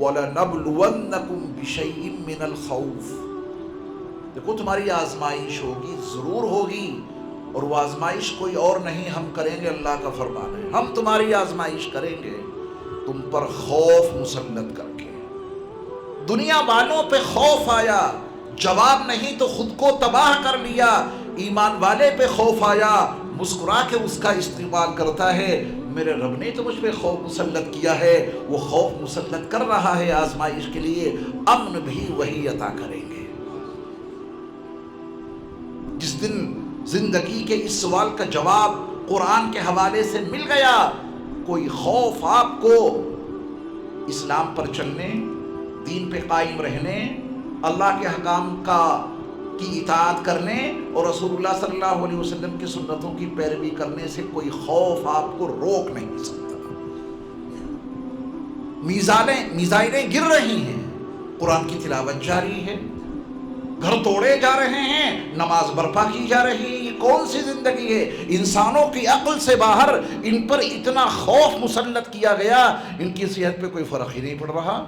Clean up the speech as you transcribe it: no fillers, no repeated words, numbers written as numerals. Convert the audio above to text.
وَلَنَبْلُوَنَّكُمْ بِشَيْءٍ مِّنَ الْخَوْفِ، دیکھو تمہاری آزمائش ہوگی، ضرور ہوگی، اور وہ آزمائش کوئی اور نہیں ہم کریں گے، اللہ کا فرمان ہے، ہم تمہاری آزمائش کریں گے تم پر خوف مسلط کر کے۔ دنیا والوں پہ خوف آیا، جواب نہیں تو خود کو تباہ کر لیا، ایمان والے پہ خوف آیا، مسکرا کے اس کا استقبال کرتا ہے، میرے رب نے تو مجھ پہ خوف مسلط کیا ہے، وہ خوف مسلط کر رہا ہے آزمائش کے لیے، امن بھی وہی عطا کریں گے۔ جس دن زندگی کے اس سوال کا جواب قرآن کے حوالے سے مل گیا، کوئی خوف آپ کو اسلام پر چلنے، دین پہ قائم رہنے، اللہ کے حکام کی اطاعت کرنے اور رسول اللہ صلی اللہ علیہ وسلم کی سنتوں کی پیروی کرنے سے کوئی خوف آپ کو روک نہیں سکتا۔ میزائلیں گر رہی ہیں، قرآن کی تلاوت جاری ہے، گھر توڑے جا رہے ہیں، نماز برپا کی جا رہی ہے، یہ کون سی زندگی ہے؟ انسانوں کی عقل سے باہر ان پر اتنا خوف مسلط کیا گیا، ان کی صحت پہ کوئی فرق ہی نہیں پڑ رہا۔